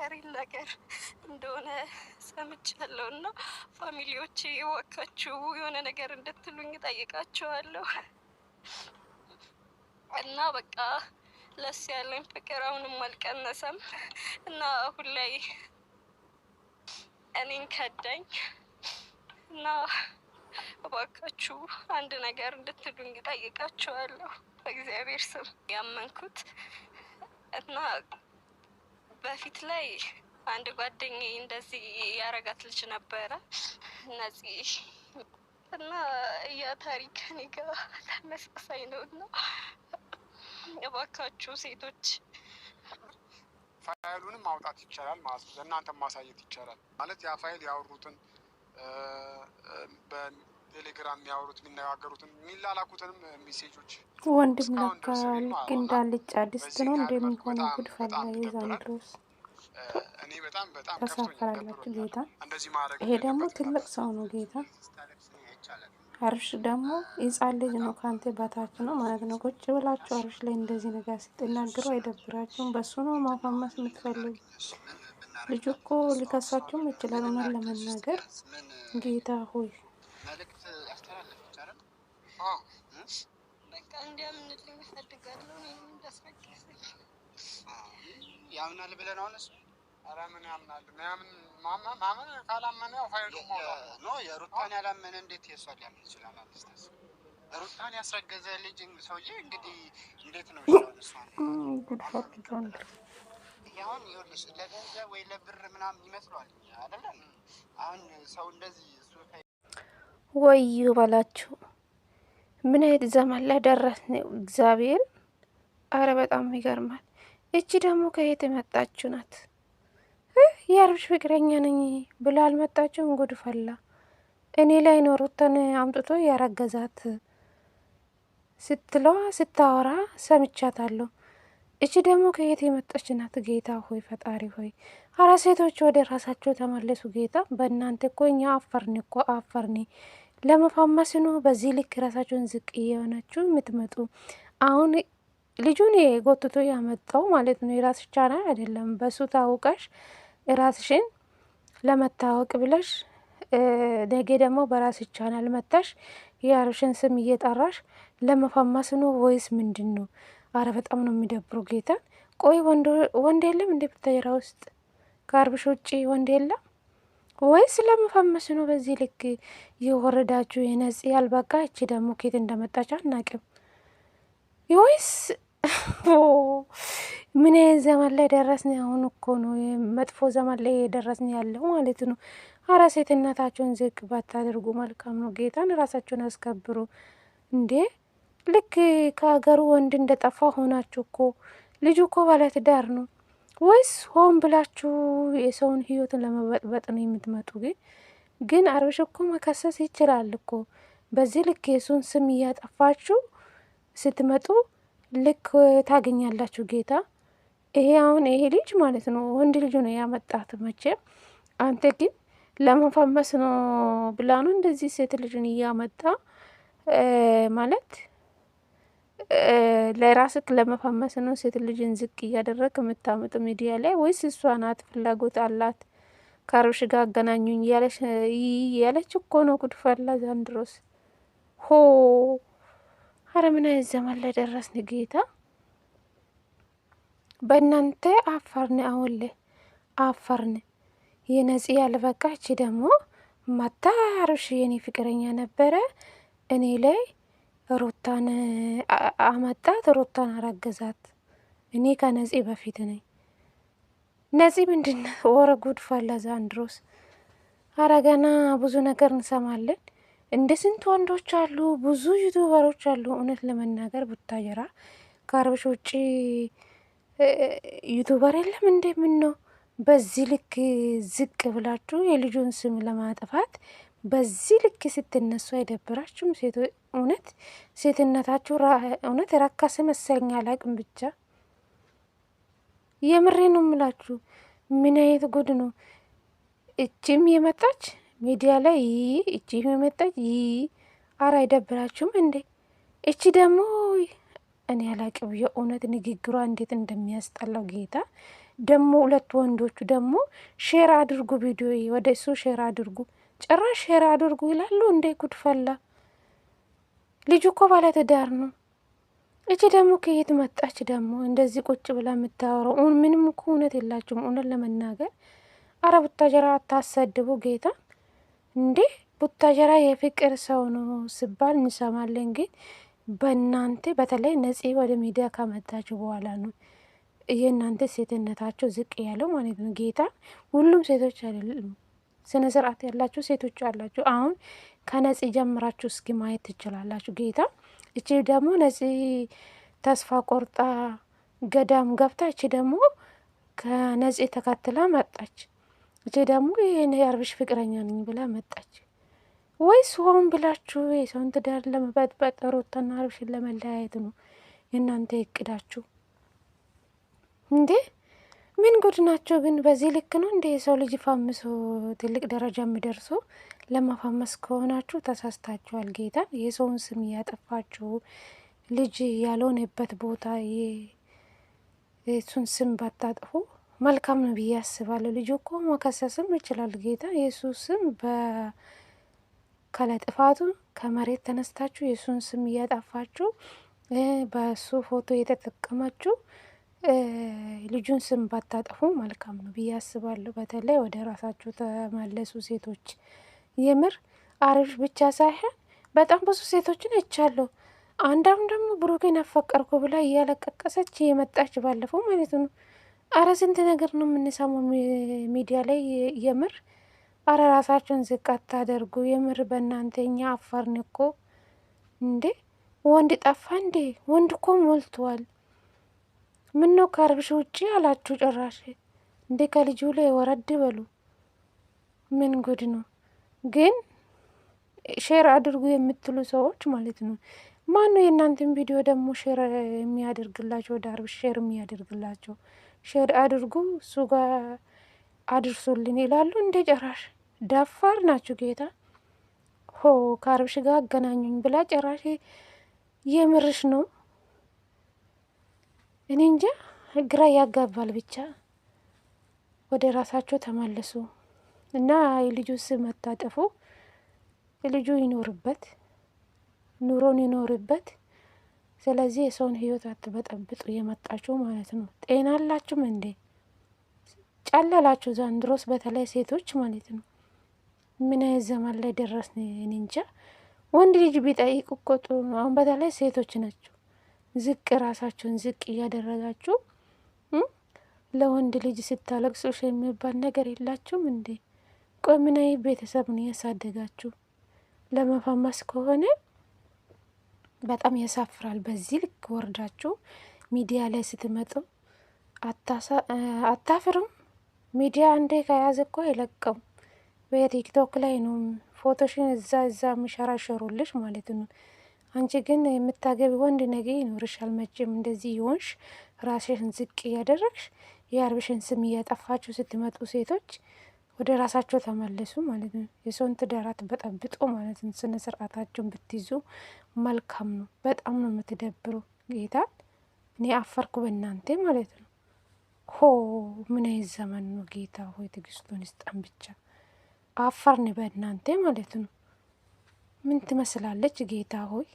ሪል ነገር እንደሆነ ሰምቻለሁና ፋሚሊዎቼ እባካችሁ የሆነ ነገር እንድትሉኝ ጠይቃቸዋለሁ። እና በቃ ለሱ ያለኝ ፍቅር አሁንም አልቀነሰም እና አሁን ላይ እኔን ከዳኝ እና እባካችሁ አንድ ነገር እንድትሉኝ ጠይቃቸዋለሁ በእግዚአብሔር ስም። ያመንኩት እና በፊት ላይ አንድ ጓደኛዬ እንደዚህ ያረጋት ልጅ ነበረ እነዚህ እና ያ ታሪክ እኔ ጋር ተመሳሳይ ነው እና እባካችሁ ሴቶች ፋይሉንም ማውጣት ይቻላል ማለት ነው። ለእናንተ ማሳየት ይቻላል ማለት ያ ፋይል ያወሩትን በቴሌግራም የሚያወሩት የሚነጋገሩትን የሚላላኩትንም ሜሴጆች ወንድም ለካ ልክ እንዳልጫ ድስት ነው እንደሚሆን ጉድ ፈላ የዛንድሮስ እኔ በጣም ተሳፈራላችሁ ጌታ። ይሄ ደግሞ ትልቅ ሰው ነው ጌታ። አርሽ ደግሞ ሕፃን ልጅ ነው፣ ከአንተ በታች ነው ማለት ነው። ቁጭ ብላችሁ አርሽ ላይ እንደዚህ ነገር ስትናገሩ አይደብራችሁም? በሱ ነው ማፋመስ የምትፈልጉ? ልጁ እኮ ሊከሳችሁም ይችላል። እውነት ለመናገር ጌታ ሆይ በቃ እንዲያምንልኝ እፈልጋለሁ። ያምናል ብለን አሁን እሱ ኧረ ምን ያምናል? ማመን ካላመነ ያው ፋይሉ ነው። የሩታን ያላመነ እንዴት የሷን ሊያምን ይችላል? አስተስ ሩታን ያስረገዘ ልጅ ሰውዬ እንግዲህ እንዴት ነው እሷን ያሁን ይኸውልሽ ለገንዘብ ወይ ለብር ምናምን ይመስለዋል አይደለም? አሁን ሰው እንደዚህ እሱ ወዩ ባላችሁ ምን አይነት ዘመን ላይ ደረስን? እግዚአብሔር አረ በጣም ይገርማል። እቺ ደግሞ ከየት የመጣችሁ ናት? የአብርሽ ፍቅረኛ ነኝ ብላ አልመጣችሁም? ጉድ ፈላ። እኔ ላይ ነው ሩታን አምጥቶ ያረገዛት ስትለዋ ስታወራ ሰምቻታለሁ። እቺ ደግሞ ከየት የመጣች ናት? ጌታ ሆይ ፈጣሪ ሆይ፣ አረ ሴቶች ወደ ራሳቸው ተመለሱ። ጌታ በእናንተ እኮ እኛ አፈርኒ ለመፋመስ ነው በዚህ ልክ ራሳችሁን ዝቅ የሆናችሁ የምትመጡ። አሁን ልጁን ጎትቶ ያመጣው ማለት ነው የራስሽ ቻናል አይደለም። በሱ ታውቀሽ ራስሽን ለመታወቅ ብለሽ ነገ ደግሞ በራስሽ ቻናል መታሽ የአብርሽን ስም እየጠራሽ ለመፋመስ ነው ወይስ ምንድን ነው? አረ በጣም ነው የሚደብሩ ጌታን። ቆይ ወንድ የለም እንደ ብታየራ ውስጥ ከአብርሽ ውጭ ወንድ የለም ወይስ ለመፋመስ ነው በዚህ ልክ የወረዳችሁ? የነጽ ያልበቃ እቺ ደግሞ ኬት እንደመጣች አናቅም ወይስ ምን አይነት ዘመን ላይ ደረስን? አሁን እኮ ነው መጥፎ ዘመን ላይ ደረስን ያለው ማለት ነው። አረ ሴትነታችሁን ዝቅ ባታደርጉ መልካም ነው። ጌታን ራሳችሁን አስከብሩ እንዴ! ልክ ከሀገሩ ወንድ እንደጠፋ ሆናችሁ እኮ። ልጁ እኮ ባለትዳር ነው። ወይስ ሆን ብላችሁ የሰውን ህይወትን ለመበጥበጥ ነው የምትመጡ? ግን አብርሽ እኮ መከሰስ ይችላል እኮ። በዚህ ልክ የሱን ስም እያጠፋችሁ ስትመጡ ልክ ታገኛላችሁ ጌታ። ይሄ አሁን ይሄ ልጅ ማለት ነው ወንድ ልጁ ነው ያመጣት መቼም። አንተ ግን ለመፈመስ ነው ብላ ነው እንደዚህ ሴት ልጅን እያመጣ ማለት ለራስክ ለመፈመስ ነው ሴት ልጅን ዝቅ እያደረግ የምታመጡ ሚዲያ ላይ? ወይስ እሷ ናት ፍላጎት አላት ከአብርሽ ጋር አገናኙኝ ያለች እኮ ነው። ጉድፈላ ዘንድሮስ ሆ! አረ ምን አይነት ዘመን ላይ ደረስን ጌታ። በእናንተ አፈርን። አሁን ላይ አፈርን። የነጽ ያልበቃች ደግሞ ማታ አብርሽ የኔ ፍቅረኛ ነበረ እኔ ላይ ሩታን አመጣት፣ ሩታን አረገዛት። እኔ ከነጽ በፊት ነኝ። ነጽ ምንድን ወረ ጉድ ፈላ ዘንድሮስ። አረ ገና ብዙ ነገር እንሰማለን። እንደ ስንት ወንዶች አሉ፣ ብዙ ዩቱበሮች አሉ። እውነት ለመናገር ቡታጀራ ከአብርሽ ውጭ ዩቱበር የለም። እንደምን ነው በዚህ ልክ ዝቅ ብላችሁ የልጁን ስም ለማጥፋት በዚህ ልክ ስትነሱ አይደብራችሁም? ሴቶች እውነት ሴትነታችሁ እውነት ረካስ መሰለኝ። አላቅም ብቻ የምሬ ነው የምላችሁ። ምን አይነት ጉድ ነው! እቺም የመጣች ሚዲያ ላይ እቺም የመጣች አራ አይደብራችሁም እንዴ? እቺ ደግሞ እኔ አላቅም የእውነት ንግግሯ እንዴት እንደሚያስጠላው ጌታ። ደግሞ ሁለት ወንዶቹ ደግሞ ሼር አድርጉ፣ ቪዲዮ ወደ እሱ ሼር አድርጉ። ጭራሽ ሼር አድርጉ ይላሉ። እንዴ ጉድፈላ! ልጁ እኮ ባለትዳር ነው። እቺ ደግሞ ከየት መጣች ደግሞ እንደዚህ ቁጭ ብላ የምታወራው? ምንም እኮ እውነት የላችሁም። እውነት ለመናገር አረ ቡታጀራ አታሰድቡ ጌታ እንዴ! ቡታጀራ የፍቅር ሰው ነው ሲባል እንሰማለን። ግን በእናንተ በተለይ ነፂ ወደ ሚዲያ ከመጣችሁ በኋላ ነው የእናንተ ሴትነታቸው ዝቅ ያለው ማለት ነው። ጌታ ሁሉም ሴቶች አይደለም፣ ስነ ስርዓት ያላችሁ ሴቶች አላችሁ። አሁን ከነፂ ጀምራችሁ እስኪ ማየት ትችላላችሁ። ጌታ እቺ ደግሞ ነፂ ተስፋ ቆርጣ ገዳም ገብታ፣ እቺ ደግሞ ከነፂ ተከትላ መጣች። እቺ ደግሞ ይህን የአብርሽ ፍቅረኛ ነኝ ብላ መጣች። ወይስ ሆን ብላችሁ የሰውን ትዳር ለመበጥበጥ ሩታና አብርሽን ለመለያየት ነው የእናንተ እቅዳችሁ? እንዴ ምን ጉድ ናቸው ግን! በዚህ ልክ ነው እንዴ የሰው ልጅ ፋምሶ ትልቅ ደረጃ የሚደርሰው? ለማፋመስ ከሆናችሁ ተሳስታችኋል። ጌታን የሰውን ስም እያጠፋችሁ ልጅ ያልሆነበት ቦታ የሱን ስም ባታጥፉ መልካም ነው ብዬ አስባለሁ። ልጁ እኮ መከሰስም ይችላል። ጌታ የሱ ስም ካለ ጥፋቱ ከመሬት ተነስታችሁ የሱን ስም እያጠፋችሁ በሱ ፎቶ የተጠቀማችሁ ልጁን ስም ባታጠፉ መልካም ነው ብዬ አስባለሁ። በተለይ ወደ ራሳችሁ ተመለሱ ሴቶች። የምር አብርሽ ብቻ ሳይሆን በጣም ብዙ ሴቶችን አይቻለሁ። አንዳም ደግሞ ብሩኬን አፈቀርኩ ብላ እያለቀቀሰች የመጣች ባለፈው ማለት ነው። አረ ስንት ነገር ነው የምንሰማው ሚዲያ ላይ። የምር አረ ራሳችሁን ዝቅ አታደርጉ። የምር በእናንተ እኛ አፋርን እኮ እንዴ! ወንድ ጠፋ እንዴ? ወንድ እኮ ሞልቷል። ምን ነው ከአብርሽ ውጭ አላችሁ ጭራሽ እንዴ? ከልጁ ላይ ወረድ በሉ። ምን ጉድ ነው ግን! ሼር አድርጉ የምትሉ ሰዎች ማለት ነው። ማን ነው የእናንተን ቪዲዮ ደግሞ ሼር የሚያደርግላቸው? ወደ አብርሽ ሼር የሚያደርግላቸው? ሼር አድርጉ እሱ ጋር አድርሱልን ይላሉ እንዴ? ጭራሽ ደፋር ናችሁ ጌታ ሆ ከአብርሽ ጋር አገናኙኝ ብላ ጭራሽ የምርሽ ነው? እኔ እንጃ ግራ ያጋባል። ብቻ ወደ ራሳቸው ተመልሱ እና የልጁ ስም አታጠፉ። ልጁ ይኖርበት፣ ኑሮን ይኖርበት። ስለዚህ የሰውን ህይወት አትበጠብጡ የመጣችሁ ማለት ነው። ጤና አላችሁም እንዴ? ጨለላችሁ ዘንድሮስ፣ በተለይ ሴቶች ማለት ነው። ምን አይነት ዘመን ላይ ደረስን? እኔ እንጃ። ወንድ ልጅ ቢጠይቅ እኮ ጥሩ ነው። አሁን በተለይ ሴቶች ናቸው ዝቅ ራሳቸውን ዝቅ እያደረጋችሁ ለወንድ ልጅ ስታለቅሱ የሚባል ነገር የላችሁም እንዴ? ቆይ ምን አይነት ቤተሰብ ነው ያሳደጋችሁ? ለመፋመስ ከሆነ በጣም ያሳፍራል። በዚህ ልክ ወርዳችሁ ሚዲያ ላይ ስትመጡ አታፍርም? ሚዲያ አንዴ ከያዘ እኮ አይለቀም። በቲክቶክ ላይ ነው ፎቶሽን እዛ የሚሸራሸሩልሽ ማለት ነው። አንቺ ግን የምታገቢ ወንድ ነገ ይኖርሻል። መቼም እንደዚህ ይሆንሽ ራስሽን ዝቅ እያደረግሽ የአብርሽን ስም እያጠፋችሁ ስትመጡ ሴቶች ወደ ራሳቸው ተመለሱ ማለት ነው። የሰውን ትዳር አትበጠብጡ ማለት ነው። ስነ ስርዓታቸውን ብትይዙ መልካም ነው። በጣም ነው የምትደብሩ። ጌታ እኔ አፈርኩ በእናንተ ማለት ነው። ሆ ምን አይነት ዘመን ነው! ጌታ ሆይ ትዕግስቱን ይስጠን ብቻ። አፈርን በእናንተ ማለት ነው። ምን ትመስላለች ጌታ ሆይ